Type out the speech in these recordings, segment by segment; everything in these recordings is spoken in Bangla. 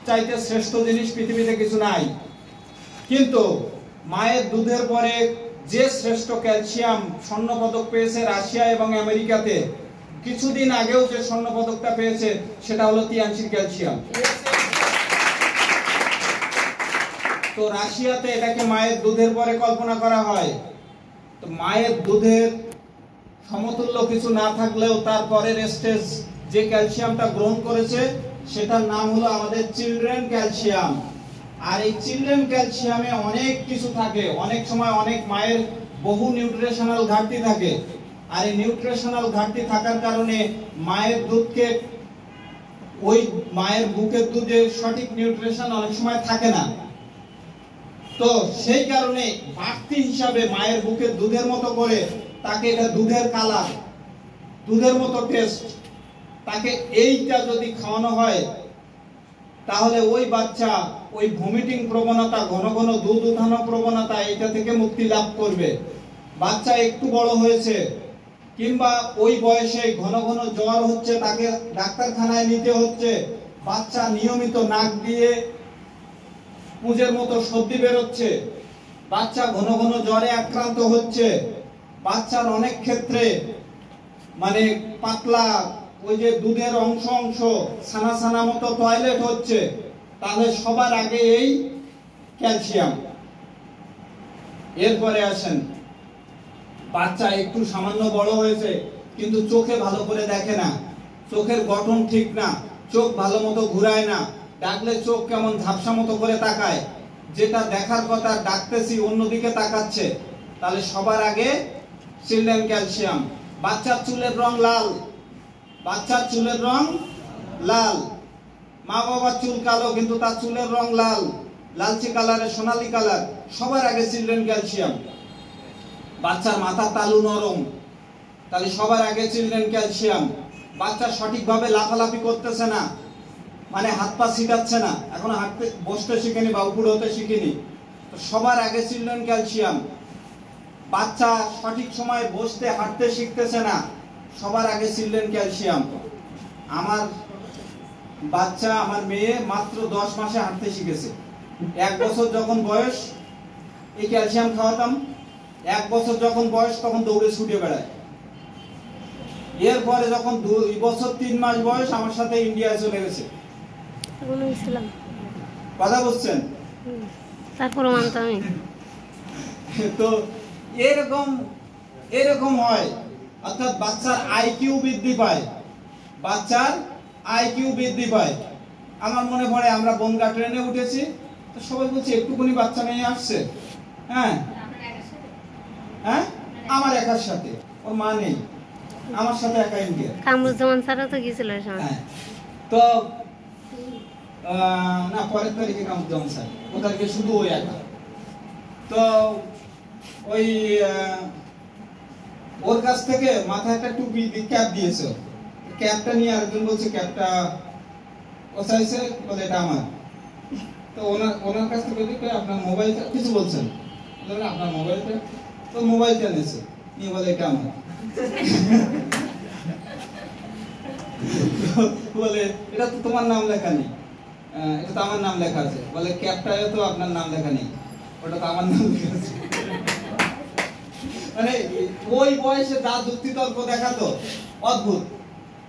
চাইতে শ্রেষ্ঠ জিনিস পৃথিবীতে কিছু নাই। কিন্তু মায়ের দুধের পরে যে শ্রেষ্ঠ ক্যালসিয়াম স্বর্ণপদক পেয়েছে রাশিয়া এবং আমেরিকাতে, কিছুদিন আগেও যে স্বর্ণপদকটা পেয়েছে সেটা হলো তিয়ানসির ক্যালসিয়াম। তো রাশিয়াতে এটাকে মায়ের দুধের পরে কল্পনা করা হয়। তো মায়ের দুধের সমতুল্য কিছু না থাকলেও তার পরের স্টেজ যে ক্যালসিয়ামটা গ্রহণ করেছে সেটার নাম হলো আমাদের চিলড্রেন ক্যালসিয়াম। আর এই চিলড্রেন ক্যালসিয়ামে অনেক কিছু থাকে, অনেক সময় অনেক মায়ের বহু নিউট্রিশনাল ঘাটতি থাকে। আর এই নিউট্রিশনাল ঘাটতি থাকার কারণে মায়ের দুধকে, ওই মায়ের বুকের দুধে সঠিক নিউট্রিশন অনেক সময় থাকে না। তো সেই কারণে বাড়তি হিসাবে মায়ের বুকের দুধের মতো করে তাকে এটা দুধের কালার, দুধের মতো টেস্ট, তাকে এইটা যদি খাওয়ানো হয় তাহলে ওই বাচ্চা ওই ভমিটিং প্রবণতা, ঘন ঘন দুধ উঠানো প্রবণতা, এটা থেকে মুক্তি লাভ করবে। বাচ্চা একটু বড় হয়েছে কিংবা ওই বয়সে ঘন ঘন জ্বর হচ্ছে, তাকে ডাক্তারখানায় নিতে হচ্ছে, বাচ্চা নিয়মিত নাক দিয়ে পুঁজের মতো সর্দি বেরোচ্ছে, বাচ্চা ঘন ঘন জ্বরে আক্রান্ত হচ্ছে, বাচ্চার অনেক ক্ষেত্রে মানে পাতলা ওই যে দুধের অংশ অংশ ছানা ছানা মতো টয়লেট হচ্ছে, তাহলে সবার আগে এই ক্যালসিয়াম। এরপরে আসেন বাচ্চা একটু সামান্য বড় হয়েছে কিন্তু চোখে ভালো করে দেখে না, চোখের গঠন ঠিক না, চোখ ভালো মতো ঘুরায় না, ডাকলে চোখ কেমন ঝাপসা মতো করে তাকায়, যেটা দেখার কথা ডাকতেছি অন্যদিকে তাকাচ্ছে, তাহলে সবার আগে চিলড্রেন ক্যালসিয়াম। বাচ্চার চুলের রং লাল, বাচ্চার চুলের রং লাল, মা বাবার চুল কালো কিন্তু তার চুলের রং লাল, লালচে কালারের সোনালী কালার, সবার আগে চিলড্রেন ক্যালসিয়াম। বাচ্চার মাথার তালু নরম, তাহলে সবার আগে চিলড্রেন ক্যালসিয়াম। বাচ্চা সঠিকভাবে লাফালাফি করতেছে না, মানে হাত পা ছিটাচ্ছে না, এখনো হাঁটতে বসতে শিখেনি বা উপর হতে শিখেনি, তো সবার আগে চিলড্রেন ক্যালসিয়াম। বাচ্চা সঠিক সময় বসতে হাঁটতে শিখতেছে না, সবার আগে চিলড্রেন ক্যালসিয়াম। আমার বাচ্চা, আমার মেয়ে মাত্র 10 মাসে হাঁটতে শিখেছে। 1 বছর যখন বয়স এই ক্যালসিয়াম খাওয়াতাম, 1 বছর যখন বয়স তখন দৌড়ে ছুটে বেড়ায়। এরপরে যখন 2 বছর 3 মাস বয়স আমার সাথে ইন্ডিয়ায় চলে গেছে। কথা বুঝছেন? তারপর মানতাম আমি। তো এরকম হয়, অর্থাৎ বাচ্চার আইকিউ বৃদ্ধি পায়, বাচ্চার আইকিউ বৃদ্ধি পায়। আমার মনে পড়ে আমরা বনগা ট্রেনে উঠেছি, তো সবাই বলছে একটুখানি বাচ্চা মেয়ে আসছে। হ্যাঁ হ্যাঁ, আমার একার সাথে, ওর মা নেই, আমার সাথে একা ইন্ডিয়া। কামরুজ্জামান স্যারও তো গিয়েছিল। হ্যাঁ, তো না পরের তারিখে কামরুজ্জামান স্যার, ওদেরকে শুধু ওই একা। তো ওই ওর কাছ থেকে মাথায় একটা টুপি ক্যাপ দিয়েছে, ক্যাপটা নিয়ে আরেকজন বলছে ক্যাপটা ও চাইছে, বলে এটা আমার। তো ওনার কাছ থেকে বলি আপনার মোবাইলটা, কিছু বলছেন, আপনার মোবাইলটা, তো মোবাইলটা নিয়েছে, নিয়ে বলে এটা আমার। বলে এটা তো তোমার নাম লেখা নেই, এটা তো আমার নাম লেখা আছে। বলে ক্যাপটায় তো আপনার নাম লেখা নেই, ওটা তো আমার নাম লেখা আছে। মানে ওই বয়সে যা যুক্তি তর্ক দেখাতো, অদ্ভুত।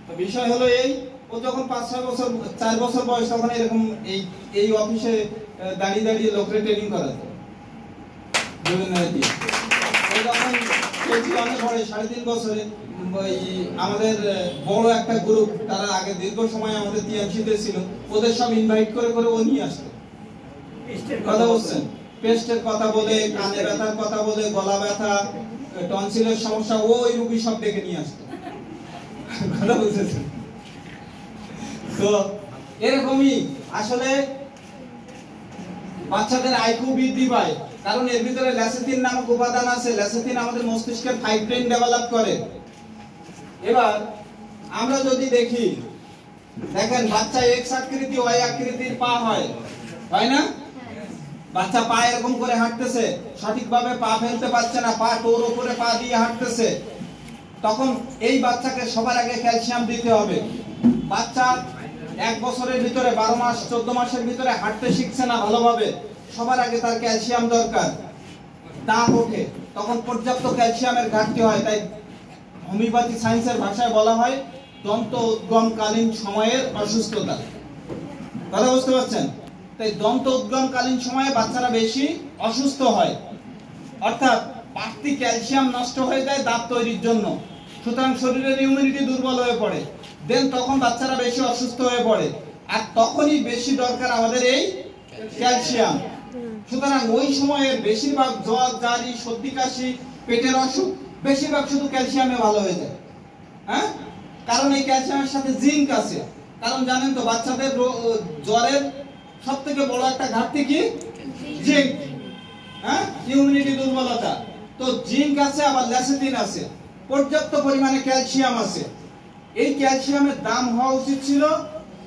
তো বিষয় হলো এই, ও যখন 5-6 বছর 4 বছর বয়স তখন এরকম এই অফিসে দাঁড়িয়ে দাঁড়িয়ে লোকরে ট্রেনিং করাতো বিভিন্ন দিয়ে। যখন অনেক পরে 3.5 বছরে আমাদের বড় একটা গ্রুপ, তারা আগে দীর্ঘ সময় আমাদের টিএমসিতে ছিল, ওদের সব ইনভাইট করে করে ও নিয়ে আসতো। কথা বলছেন, পেস্টের কথা বলে, কানে ব্যথার কথা বলে, গলা ব্যথা, টনসিলের সমস্যা, ওই রোগী সব ডেকে নিয়ে আসতো। কথা বুঝেছেন? তো এরকমই আসলে বাচ্চাদের আইকিউ বৃদ্ধি পায়, কারণ এর ভিতরে ল্যাসেথিন নামক উপাদান আছে। ল্যাসেথিন আমাদের মস্তিষ্কের ফাইভ ব্রেন ডেভেলপ করে। এবার আমরা যদি দেখি, দেখেন বাচ্চা এক্স আকৃতি ওয়াই আকৃতির পা হয়, হয় না? বাচ্চা পা এরকম করে হাঁটতেছে, সঠিকভাবে পা ফেলতে পারছে না, পা টোর উপরে পা দিয়ে হাঁটতেছে, তখন এই বাচ্চাকে সবার আগে ক্যালসিয়াম দিতে হবে। বাচ্চা এক বছরের ভিতরে 12 মাস 14 মাসের ভিতরে হাঁটতে শিখছে না ভালোভাবে, সবার আগে তার ক্যালসিয়াম দরকার। দাঁত ওঠে, তখন পর্যাপ্ত ক্যালসিয়ামের ঘাটতি হয়। তাই হোমিওপ্যাথি সায়েন্সের ভাষায় বলা হয় দন্ত উদ্গমকালীন সময়ের অসুস্থতা। কথা বুঝতে পারছেন? তাই দন্ত উদ্গমকালীন সময়ে বাচ্চারা বেশি অসুস্থ হয়, অর্থাৎ বাড়তি ক্যালসিয়াম নষ্ট হয়ে যায় দাঁত তৈরির জন্য। সুতরাং শরীরের ইমিউনিটি দুর্বল হয়ে পড়ে, দেন তখন বাচ্চারা বেশি অসুস্থ হয়ে পড়ে, আর তখনই বেশি দরকার আমাদের এই ক্যালসিয়াম। সুতরাং ওই সময়ের বেশিরভাগ জ্বর, জারি, সর্দি, কাশি, পেটের অসুখ বেশিরভাগ শুধু ক্যালসিয়ামে ভালো হয়ে যায়। হ্যাঁ, কারণ এই ক্যালসিয়ামের সাথে জিঙ্ক আছে। কারণ জানেন তো বাচ্চাদের জ্বরের সবথেকে বড় একটা ঘাটতি কি? জিঙ্ক। হ্যাঁ, ইমিউনিটি দুর্বলতা। তো জিঙ্ক আছে, আবার ল্যাসিথিন আছে, পর্যাপ্ত পরিমাণে ক্যালসিয়াম আছে। এই ক্যালসিয়ামের দাম হওয়া উচিত ছিল,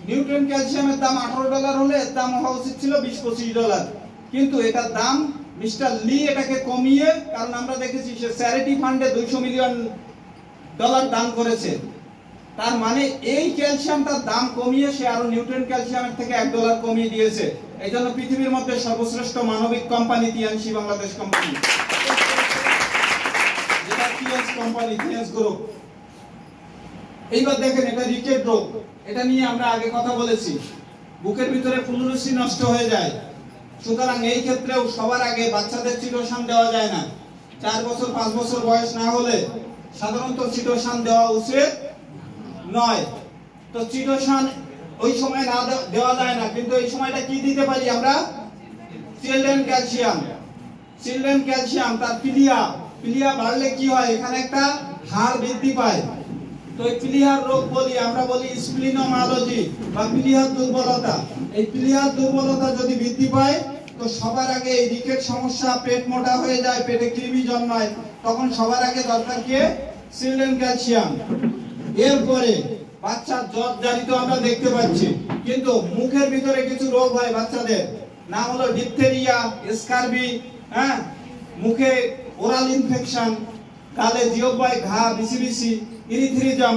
নিউট্রিয়েন্ট ক্যালসিয়ামের দাম $18 হলে এর দাম হওয়া উচিত ছিল $20-25। কিন্তু এটার দাম মিস্টার লি এটাকে কমিয়ে, কারণ আমরা দেখেছি সে চ্যারিটি ফান্ডে $200 মিলিয়ন দান করেছে। তার মানে এই ক্যালসিয়ামটার দাম কমিয়ে সে আরো নিউট্রিয়েন্ট ক্যালসিয়ামের থেকে $1 কমিয়ে দিয়েছে। এই জন্য পৃথিবীর মধ্যে সর্বশ্রেষ্ঠ মানবিক কোম্পানি টিএনসি বাংলাদেশ কোম্পানি, যেটা টিএনস কোম্পানি, টিএনস গ্রুপ। এইবার দেখেন, এটা রিকেট রোগ, এটা নিয়ে আমরা আগে কথা বলেছি। বুকের ভিতরে পুনরুষ্টি নষ্ট হয়ে যায়। সুতরাং এই ক্ষেত্রেও সবার আগে বাচ্চাদের চিটোসান দেওয়া যায় না। 4 বছর 5 বছর বয়স না হলে সাধারণত চিটোসান দেওয়া উচিত নয়। তো চিটোসান ওই সময় না দেওয়া যায় না, কিন্তু এই সময়টা কি দিতে পারি আমরা? Children calcium. চিলড্রেন ক্যালসিয়াম তার পিলিয়া বাড়লে কি হয়? এখানে একটা হাড় বৃদ্ধি পায়। তো এই পিলিহার রোগ বলি আমরা, বলি স্প্লিনোমায়োলজি বা পিলিহার দুর্বলতা। এই পিলিহার দুর্বলতা যদি বৃদ্ধি পায় তো সবার আগে এই রিকেট সমস্যা, পেট মোটা হয়ে যায়, পেটে কৃমি জন্মায়, তখন সবার আগে দরকার কি? Children calcium. এরপরে বাচ্চার জ্বর জারি তো আমরা দেখতে পাচ্ছি, কিন্তু মুখের ভিতরে কিছু রোগ হয় বাচ্চাদের, নাম হলো ডিপথেরিয়া, স্কারবি, হ্যাঁ, মুখে ওরাল ইনফেকশন, গালে জিহ্বায় ঘা, বিসি, ইরিথ্রিজম,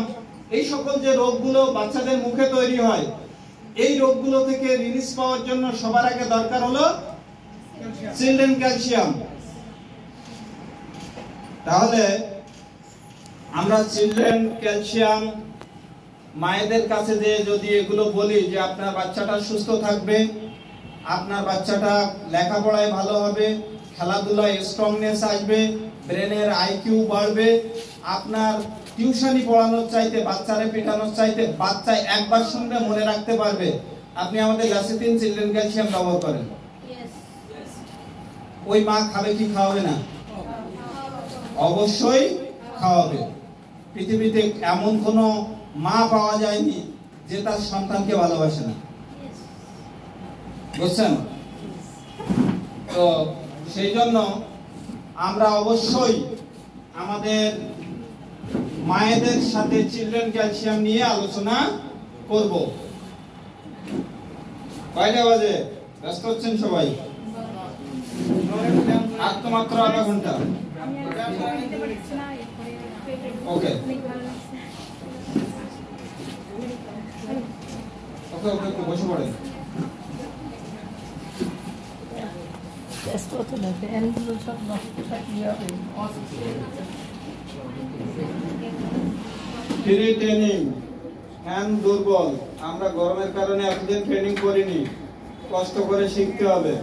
এই সকল যে রোগগুলো বাচ্চাদের মুখে তৈরি হয়, এই রোগগুলো থেকে রিলিজ পাওয়ার জন্য সবার আগে দরকার হলো চিলড্রেন ক্যালসিয়াম। তাহলে আমরা চিলড্রেন ক্যালসিয়াম মায়েদের কাছে যে যদি এগুলো বলি যে আপনার বাচ্চাটা সুস্থ থাকবে, আপনার বাচ্চাটা লেখাপড়ায় ভালো হবে, খেলাধুলায় স্ট্রংনেস আসবে, ব্রেনের আইকিউ বাড়বে, আপনার টিউশনি পড়ানোর চাইতে বাচ্চারে পেটানোর চাইতে বাচ্চা একবার শুনলে মনে রাখতে পারবে, আপনি আমাদের ল্যাসিথিন চিলড্রেন ক্যালসিয়াম ব্যবহার করেন। ওই মা খাবে কি খাওয়াবে না? অবশ্যই খাওয়াবে। পৃথিবীতে এমন কোনো মা পাওয়া যায়নি যে তার সন্তানকে ভালোবাসে না, বুঝছেন? তো সেই জন্য আমরা অবশ্যই আমাদের মায়েদের সাথে চিলড্রেন ক্যালসিয়াম নিয়ে আলোচনা করব। কয়টা বাজে? ব্যস্ত হচ্ছেন সবাই? আর তো মাত্র আধা ঘন্টা। ওকে ওকে ওকে, একটু বসে পড়েন। ফ্রি ট্রেনিং, হ্যান্ড দুর্বল। আমরা গরমের কারণে এতদিন ট্রেনিং করিনি, কষ্ট করে শিখতে হবে।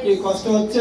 কি কষ্ট হচ্ছে?